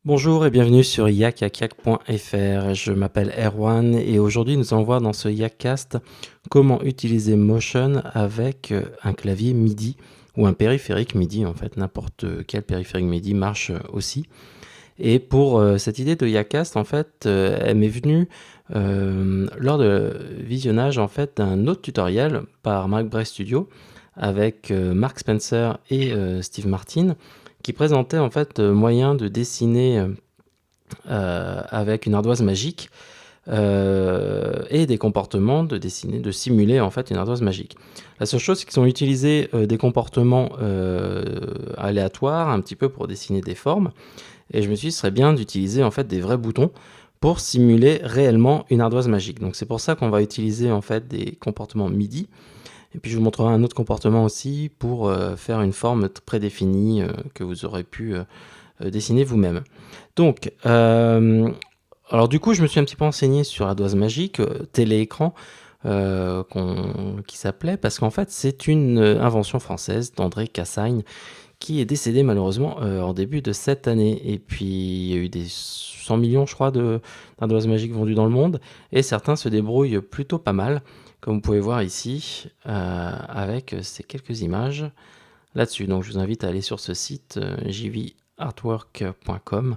Bonjour et bienvenue sur yakakak.fr. Je m'appelle Erwan et aujourd'hui nous allons voir dans ce Yakcast comment utiliser Motion avec un clavier MIDI ou un périphérique MIDI en fait. N'importe quel périphérique MIDI marche aussi. Et pour cette idée de Yakcast en fait, elle m'est venue lors de visionnage en fait d'un autre tutoriel par Mark Bray Studio avec Mark Spencer et Steve Martin qui présentait en fait moyen de dessiner avec une ardoise magique et des comportements de dessiner, de simuler en fait une ardoise magique. La seule chose, c'est qu'ils ont utilisé des comportements aléatoires un petit peu pour dessiner des formes. Et je me suis dit, ce serait bien d'utiliser en fait des vrais boutons pour simuler réellement une ardoise magique. Donc c'est pour ça qu'on va utiliser en fait des comportements MIDI. Et puis je vous montrerai un autre comportement aussi pour faire une forme prédéfinie que vous aurez pu dessiner vous-même. Donc, alors du coup, je me suis un petit peu renseigné sur l'ardoise magique, téléécran, qui s'appelait, parce qu'en fait, c'est une invention française d'André Cassagne, qui est décédé malheureusement en début de cette année. Et puis, il y a eu des 100 millions, je crois, d'ardoises magiques vendues dans le monde, et certains se débrouillent plutôt pas mal, comme vous pouvez voir ici, avec ces quelques images là-dessus. Donc, je vous invite à aller sur ce site, jvartwork.com.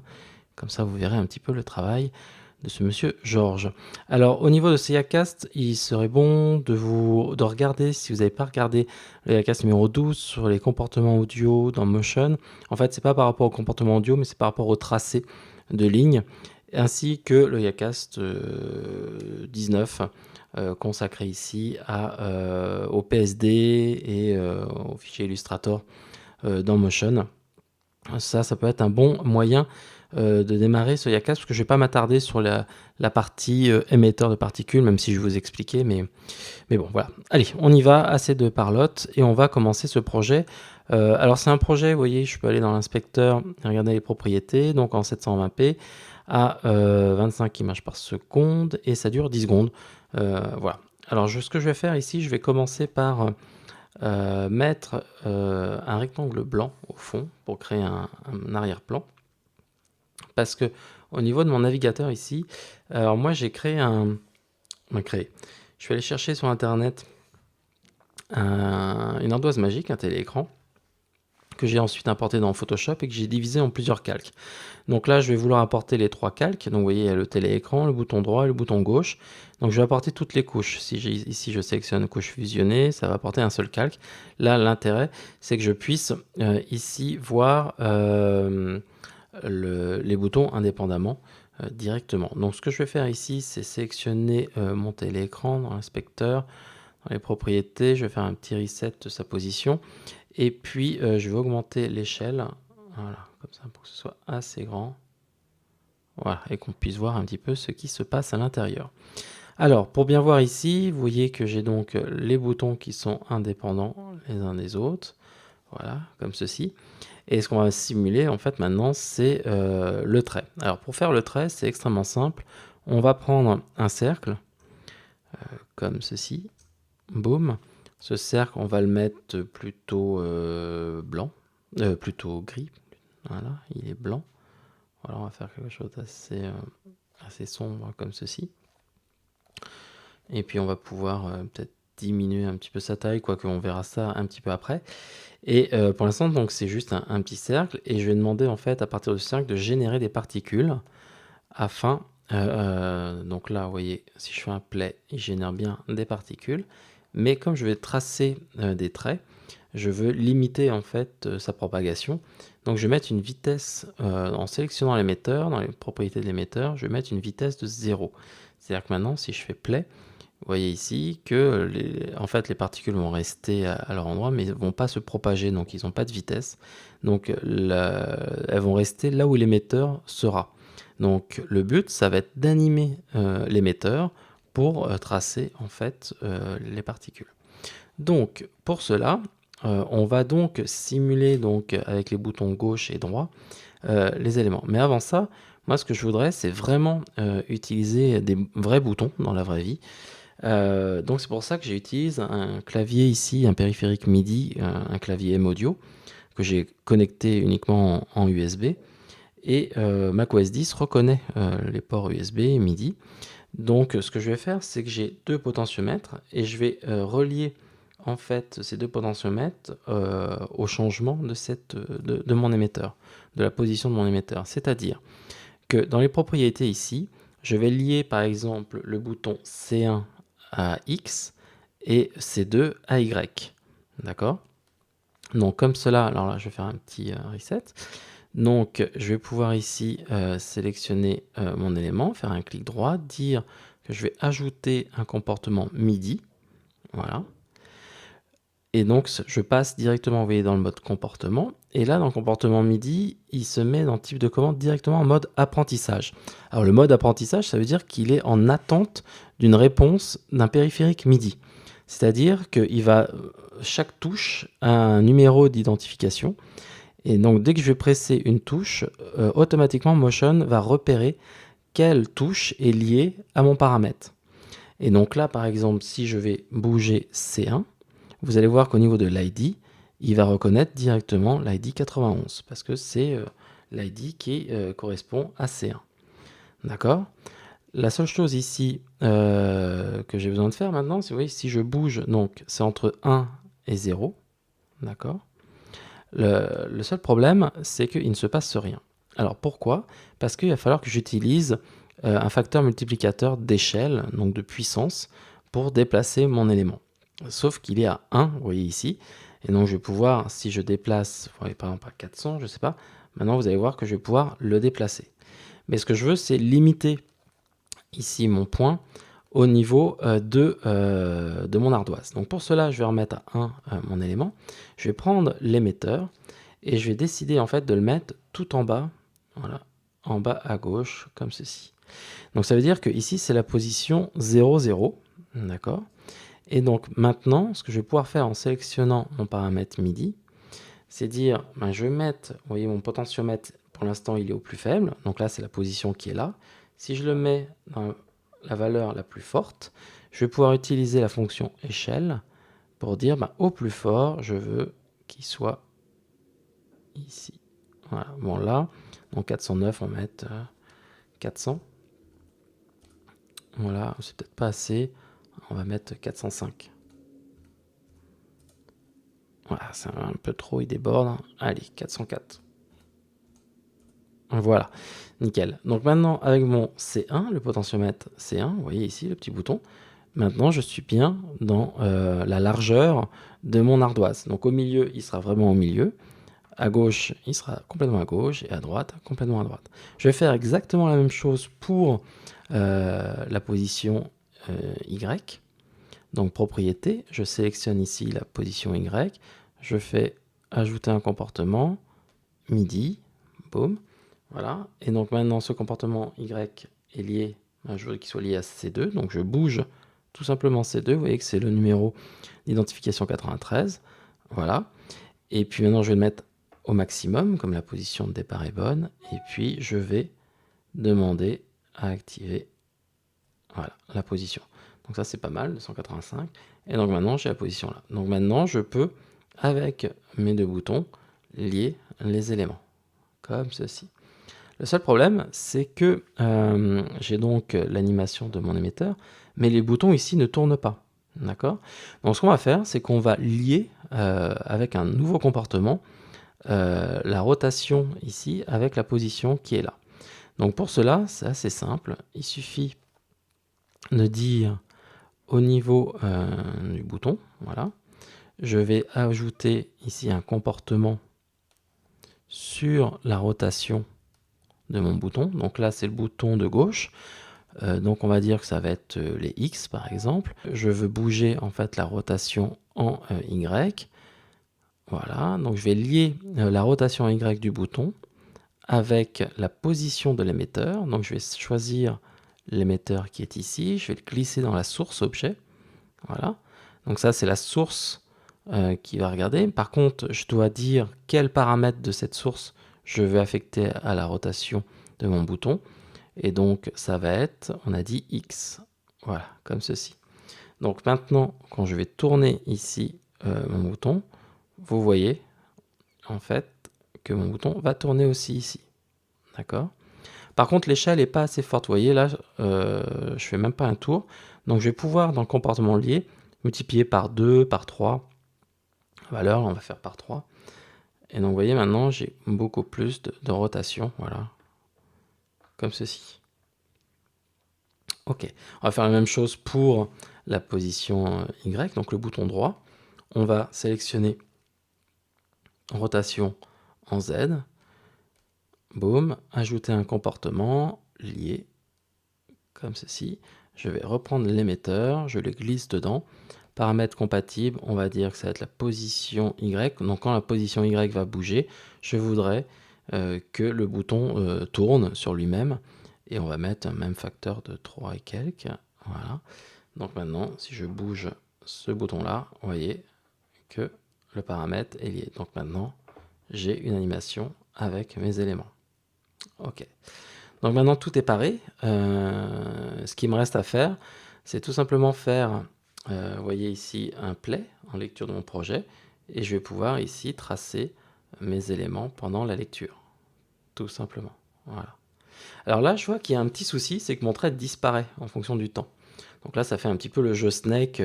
Comme ça, vous verrez un petit peu le travail de ce monsieur Georges. Alors, au niveau de ces Yakcast, il serait bon de regarder, si vous n'avez pas regardé le Yakcast numéro 12 sur les comportements audio dans Motion. En fait, c'est pas par rapport au comportement audio, mais c'est par rapport au tracé de ligne, ainsi que le Yakcast 19 consacré ici au PSD et au fichier Illustrator dans Motion. Ça peut être un bon moyen de démarrer ce Yakcast, parce que je ne vais pas m'attarder sur la partie émetteur de particules, même si je vais vous expliquer, mais bon, voilà. Allez, on y va, assez de parlotte, et on va commencer ce projet. Alors c'est un projet, vous voyez, je peux aller dans l'inspecteur et regarder les propriétés, donc en 720p à 25 images par seconde, et ça dure 10 secondes. Voilà. Alors ce que je vais faire ici, je vais commencer par mettre un rectangle blanc au fond pour créer un arrière-plan. Parce que au niveau de mon navigateur ici, alors moi j'ai créé je vais aller chercher sur internet une ardoise magique, un téléécran, que j'ai ensuite importé dans Photoshop et que j'ai divisé en plusieurs calques. Donc là, je vais vouloir apporter les trois calques. Donc vous voyez, il y a le téléécran, le bouton droit et le bouton gauche. Donc je vais apporter toutes les couches. Ici je sélectionne couche fusionnée, ça va apporter un seul calque. Là, l'intérêt, c'est que je puisse ici voir les boutons indépendamment directement. Donc ce que je vais faire ici, c'est sélectionner mon téléécran dans l'inspecteur, dans les propriétés. Je vais faire un petit reset de sa position. Et puis, je vais augmenter l'échelle, voilà, comme ça, pour que ce soit assez grand. Voilà, et qu'on puisse voir un petit peu ce qui se passe à l'intérieur. Alors, pour bien voir ici, vous voyez que j'ai donc les boutons qui sont indépendants les uns des autres. Voilà, comme ceci. Et ce qu'on va simuler, en fait, maintenant, c'est le trait. Alors, pour faire le trait, c'est extrêmement simple. On va prendre un cercle, comme ceci. Boum. Ce cercle, on va le mettre plutôt blanc, plutôt gris. Voilà, il est blanc. Voilà, on va faire quelque chose d'assez sombre comme ceci. Et puis on va pouvoir peut-être diminuer un petit peu sa taille, quoique on verra ça un petit peu après. Et pour l'instant, donc c'est juste un petit cercle. Et je vais demander en fait à partir de ce cercle de générer des particules afin. Donc là, vous voyez, si je fais un play, il génère bien des particules. Mais comme je vais tracer des traits, je veux limiter en fait sa propagation. Donc je vais mettre une vitesse, en sélectionnant l'émetteur, dans les propriétés de l'émetteur, je vais mettre une vitesse de 0. C'est-à-dire que maintenant, si je fais play, vous voyez ici que en fait, les particules vont rester à leur endroit, mais ne vont pas se propager, donc ils n'ont pas de vitesse. Donc elles vont rester là où l'émetteur sera. Donc le but, ça va être d'animer l'émetteur pour tracer en fait les particules. Donc pour cela, on va donc simuler donc avec les boutons gauche et droit les éléments. Mais avant ça, moi ce que je voudrais, c'est vraiment utiliser des vrais boutons dans la vraie vie. Donc c'est pour ça que j'utilise un clavier ici, un périphérique MIDI, un clavier M-Audio, que j'ai connecté uniquement en USB. et macOS 10 reconnaît les ports USB et MIDI. Donc ce que je vais faire, c'est que j'ai deux potentiomètres et je vais relier en fait ces deux potentiomètres au changement de mon émetteur, de la position de mon émetteur. C'est-à-dire que dans les propriétés ici, je vais lier par exemple le bouton C1 à X et C2 à Y. D'accord? Donc comme cela, alors là je vais faire un petit reset. Donc je vais pouvoir ici sélectionner mon élément, faire un clic droit, dire que je vais ajouter un comportement MIDI. Voilà. Et donc je passe directement, vous voyez, dans le mode comportement. Et là, dans le comportement MIDI, il se met dans le type de commande directement en mode apprentissage. Alors le mode apprentissage, ça veut dire qu'il est en attente d'une réponse d'un périphérique MIDI. C'est-à-dire qu'il va, chaque touche a un numéro d'identification. Et donc dès que je vais presser une touche, automatiquement Motion va repérer quelle touche est liée à mon paramètre. Et donc là, par exemple, si je vais bouger C1, vous allez voir qu'au niveau de l'ID, il va reconnaître directement l'ID 91, parce que c'est l'ID qui correspond à C1. D'accord? La seule chose ici que j'ai besoin de faire maintenant, c'est, vous voyez, si je bouge, donc c'est entre 1 et 0, d'accord? Le seul problème, c'est qu'il ne se passe rien. Alors pourquoi? Parce qu'il va falloir que j'utilise un facteur multiplicateur d'échelle, donc de puissance, pour déplacer mon élément. Sauf qu'il est à 1, vous voyez ici, et donc je vais pouvoir, si je déplace, vous voyez, par exemple à 400, je ne sais pas, maintenant vous allez voir que je vais pouvoir le déplacer. Mais ce que je veux, c'est limiter ici mon point au niveau de mon ardoise. Donc pour cela, je vais remettre à 1 mon élément. Je vais prendre l'émetteur et je vais décider en fait de le mettre tout en bas, voilà, en bas à gauche, comme ceci. Donc ça veut dire que ici c'est la position 0, 0, d'accord? Et donc maintenant, ce que je vais pouvoir faire en sélectionnant mon paramètre MIDI, c'est dire, ben, je vais mettre, vous voyez mon potentiomètre, pour l'instant il est au plus faible, donc là c'est la position qui est là. Si je le mets dans la valeur la plus forte, je vais pouvoir utiliser la fonction échelle pour dire, ben, au plus fort, je veux qu'il soit ici. Voilà, bon là, donc 409, on va mettre 400. Voilà, c'est peut-être pas assez, on va mettre 405. Voilà, c'est un peu trop, il déborde. Allez, 404. Voilà, nickel. Donc maintenant, avec mon C1, le potentiomètre C1, vous voyez ici le petit bouton, maintenant je suis bien dans la largeur de mon ardoise. Donc au milieu, il sera vraiment au milieu. À gauche, il sera complètement à gauche, et à droite, complètement à droite. Je vais faire exactement la même chose pour la position Y. Donc propriété, je sélectionne ici la position Y, je fais ajouter un comportement, MIDI, boum, voilà. Et donc maintenant ce comportement Y est lié, je veux qu'il soit lié à C2, donc je bouge tout simplement C2, vous voyez que c'est le numéro d'identification 93, voilà. Et puis maintenant je vais le mettre au maximum, comme la position de départ est bonne, et puis je vais demander à activer, voilà, la position. Donc ça c'est pas mal, 285. Et donc maintenant j'ai la position là. Donc maintenant je peux, avec mes deux boutons, lier les éléments, comme ceci. Le seul problème, c'est que j'ai donc l'animation de mon émetteur, mais les boutons ici ne tournent pas. D'accord? Donc ce qu'on va faire, c'est qu'on va lier avec un nouveau comportement la rotation ici avec la position qui est là. Donc pour cela, c'est assez simple. Il suffit de dire au niveau du bouton, voilà, je vais ajouter ici un comportement sur la rotation de mon bouton. Donc là, c'est le bouton de gauche. Donc on va dire que ça va être les X par exemple. Je veux bouger en fait la rotation en Y. Voilà, donc je vais lier la rotation Y du bouton avec la position de l'émetteur. Donc je vais choisir l'émetteur qui est ici. Je vais le glisser dans la source objet. Voilà. Donc ça, c'est la source qui va regarder. Par contre, je dois dire quel paramètre de cette source je veux affecter à la rotation de mon bouton. Et donc, ça va être, on a dit X. Voilà, comme ceci. Donc maintenant, quand je vais tourner ici mon bouton, vous voyez en fait que mon bouton va tourner aussi ici. d'accord? Par contre, l'échelle n'est pas assez forte. Vous voyez, là, je fais même pas un tour. Donc, je vais pouvoir, dans le comportement lié, multiplier par 2, par 3. Valeur, on va faire par 3. Et donc, vous voyez, maintenant, j'ai beaucoup plus de rotation. Voilà, comme ceci. Ok, on va faire la même chose pour la position Y, donc le bouton droit. On va sélectionner rotation en Z. Boum, ajouter un comportement lié, comme ceci. Je vais reprendre l'émetteur, je le glisse dedans. Paramètres compatibles, on va dire que ça va être la position Y. Donc quand la position Y va bouger, je voudrais que le bouton tourne sur lui-même. Et on va mettre un même facteur de 3 et quelques. Voilà. Donc maintenant, si je bouge ce bouton-là, vous voyez que le paramètre est lié. Donc maintenant, j'ai une animation avec mes éléments. Ok. Donc maintenant, tout est paré. Ce qui me reste à faire, c'est tout simplement faire, vous voyez ici, un play en lecture de mon projet. Et je vais pouvoir ici tracer mes éléments pendant la lecture. Tout simplement. Voilà. Alors là, je vois qu'il y a un petit souci, c'est que mon trait disparaît en fonction du temps. Donc là, ça fait un petit peu le jeu Snake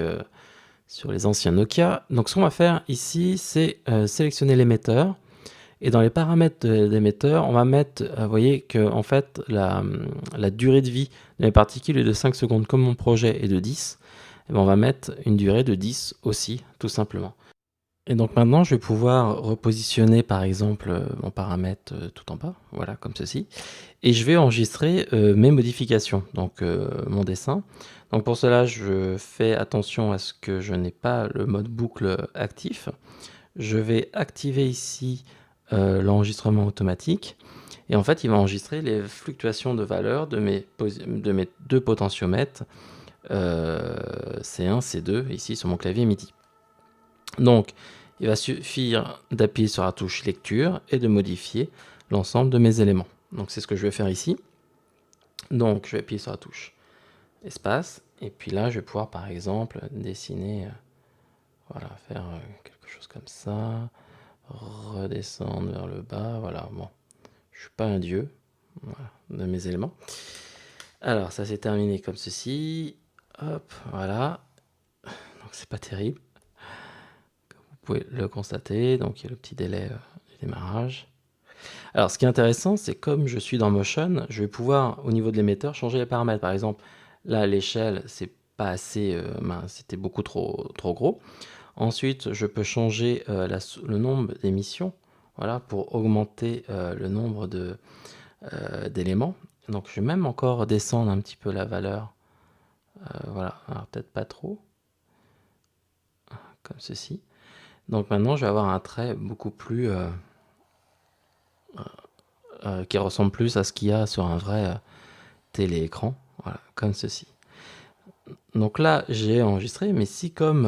sur les anciens Nokia. Donc ce qu'on va faire ici, c'est sélectionner l'émetteur. Et dans les paramètres d'émetteur, on va mettre, vous voyez que en fait, la durée de vie de mes particules est de 5 secondes, comme mon projet est de 10. Et bien on va mettre une durée de 10 aussi, tout simplement. Et donc maintenant, je vais pouvoir repositionner par exemple mon paramètre tout en bas, voilà, comme ceci. Et je vais enregistrer mes modifications, donc mon dessin. Donc pour cela, je fais attention à ce que je n'ai pas le mode boucle actif. Je vais activer ici l'enregistrement automatique. Et en fait, il va enregistrer les fluctuations de valeur de mes deux potentiomètres C1, C2, ici sur mon clavier MIDI. Donc, il va suffire d'appuyer sur la touche lecture et de modifier l'ensemble de mes éléments. Donc, c'est ce que je vais faire ici. Donc, je vais appuyer sur la touche espace. Et puis là, je vais pouvoir, par exemple, dessiner, voilà, faire quelque chose comme ça. Redescendre vers le bas, voilà, bon. Je suis pas un dieu, voilà, de mes éléments. Alors, ça s'est terminé comme ceci. Hop, voilà. Donc, c'est pas terrible. Vous pouvez le constater. Donc, il y a le petit délai du démarrage. Alors, ce qui est intéressant, c'est comme je suis dans Motion, je vais pouvoir, au niveau de l'émetteur, changer les paramètres. Par exemple, là, l'échelle, c'est pas assez, c'était beaucoup trop gros. Ensuite, je peux changer le nombre d'émissions, voilà, pour augmenter le nombre d'éléments. Donc, je vais même encore descendre un petit peu la valeur. Voilà, alors peut-être pas trop, comme ceci. Donc maintenant, je vais avoir un trait beaucoup plus qui ressemble plus à ce qu'il y a sur un vrai téléécran, voilà, comme ceci. Donc là, j'ai enregistré, mais si comme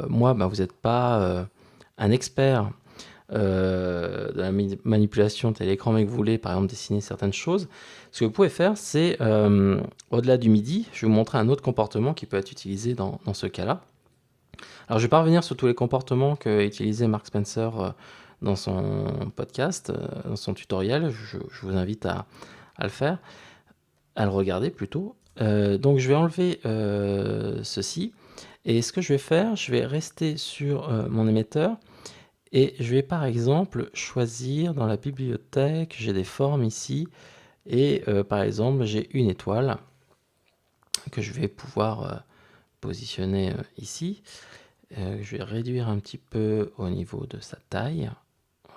moi, vous n'êtes pas un expert de la manipulation de l'écran, mais que vous voulez par exemple dessiner certaines choses, ce que vous pouvez faire, c'est au-delà du MIDI, je vais vous montrer un autre comportement qui peut être utilisé dans ce cas-là. Alors je vais pas revenir sur tous les comportements qu'a utilisé Mark Spencer dans son podcast, dans son tutoriel, je vous invite à le faire, à le regarder plutôt. Donc je vais enlever ceci, et ce que je vais faire, je vais rester sur mon émetteur. Et je vais par exemple choisir dans la bibliothèque, j'ai des formes ici, et par exemple j'ai une étoile que je vais pouvoir positionner ici. Je vais réduire un petit peu au niveau de sa taille.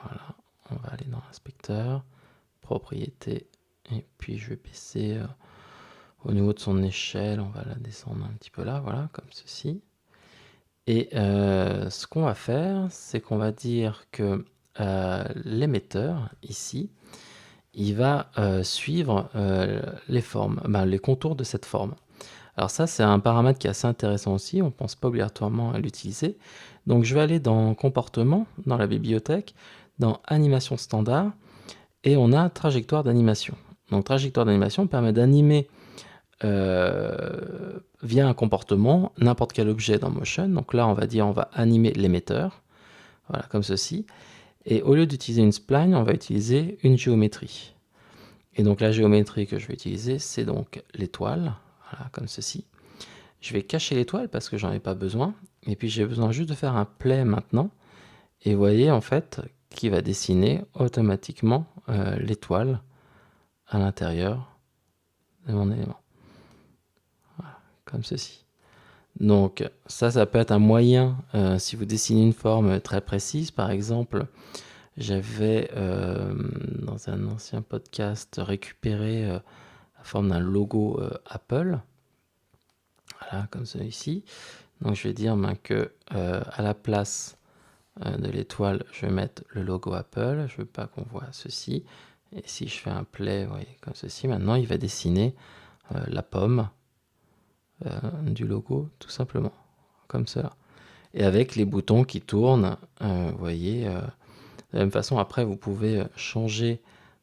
Voilà, on va aller dans l'inspecteur, propriété, et puis je vais baisser au niveau de son échelle, on va la descendre un petit peu là, voilà, comme ceci. Et ce qu'on va faire, c'est qu'on va dire que l'émetteur, ici, il va suivre les formes, les contours de cette forme. Alors ça, c'est un paramètre qui est assez intéressant aussi, on ne pense pas obligatoirement à l'utiliser. Donc je vais aller dans Comportement, dans la bibliothèque, dans Animation standard, et on a Trajectoire d'animation. Donc Trajectoire d'animation permet d'animer via un comportement n'importe quel objet dans Motion. Donc là, on va dire on va animer l'émetteur, voilà, comme ceci. Et au lieu d'utiliser une spline, on va utiliser une géométrie. Et donc la géométrie que je vais utiliser, c'est donc l'étoile, voilà, comme ceci. Je vais cacher l'étoile parce que j'en ai pas besoin. Et puis j'ai besoin juste de faire un play maintenant. Et vous voyez en fait qui va dessiner automatiquement l'étoile à l'intérieur de mon élément. Voilà, comme ceci. Donc ça peut être un moyen, si vous dessinez une forme très précise, par exemple, j'avais dans un ancien podcast récupéré la forme d'un logo Apple, voilà, comme celui-ci. Donc je vais dire que à la place de l'étoile, je vais mettre le logo Apple. Je veux pas qu'on voit ceci. Et si je fais un play, vous voyez, comme ceci, maintenant il va dessiner la pomme du logo, tout simplement, comme cela. Et avec les boutons qui tournent, vous voyez, de la même façon, après, vous pouvez changer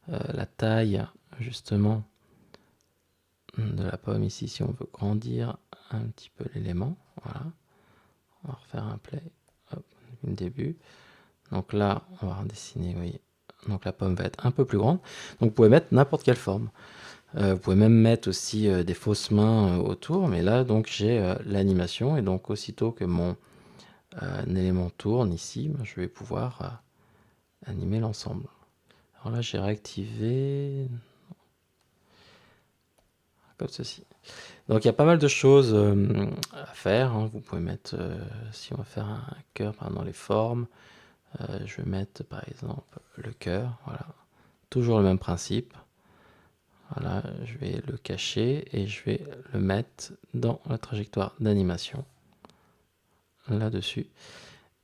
la taille, justement, de la pomme ici, si on veut grandir un petit peu l'élément. Voilà. On va refaire un play. Hop, le début. Donc là, on va redessiner, vous voyez. Donc la pomme va être un peu plus grande. Donc vous pouvez mettre n'importe quelle forme. Vous pouvez même mettre aussi des fausses mains autour. Mais là, donc j'ai l'animation. Et donc aussitôt que mon élément tourne ici, je vais pouvoir animer l'ensemble. Alors là, j'ai réactivé comme ceci. Donc il y a pas mal de choses à faire. Hein. Vous pouvez mettre, si on va faire un cœur dans les formes, je vais mettre par exemple le cœur. Voilà, toujours le même principe. Voilà, je vais le cacher et je vais le mettre dans la trajectoire d'animation là-dessus.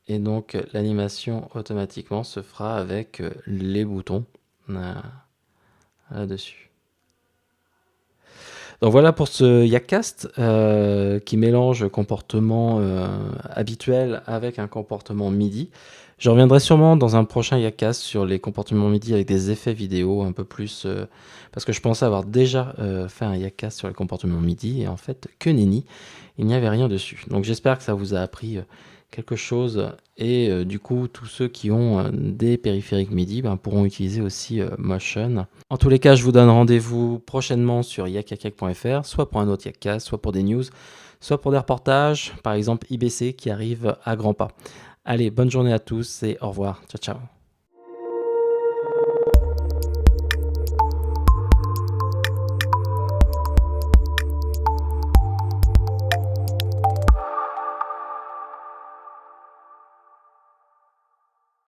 Et donc l'animation automatiquement se fera avec les boutons là-dessus. Donc voilà pour ce Yaccast qui mélange comportement habituel avec un comportement MIDI. Je reviendrai sûrement dans un prochain Yaccast sur les comportements MIDI avec des effets vidéo un peu plus... parce que je pensais avoir déjà fait un Yaccast sur les comportements MIDI et en fait, que nenni, il n'y avait rien dessus. Donc j'espère que ça vous a appris quelque chose et du coup tous ceux qui ont des périphériques MIDI pourront utiliser aussi Motion. En tous les cas, je vous donne rendez-vous prochainement sur yakakak.fr, soit pour un autre Yaccast, soit pour des news, soit pour des reportages, par exemple IBC qui arrive à grands pas. Allez, bonne journée à tous et au revoir. Ciao, ciao.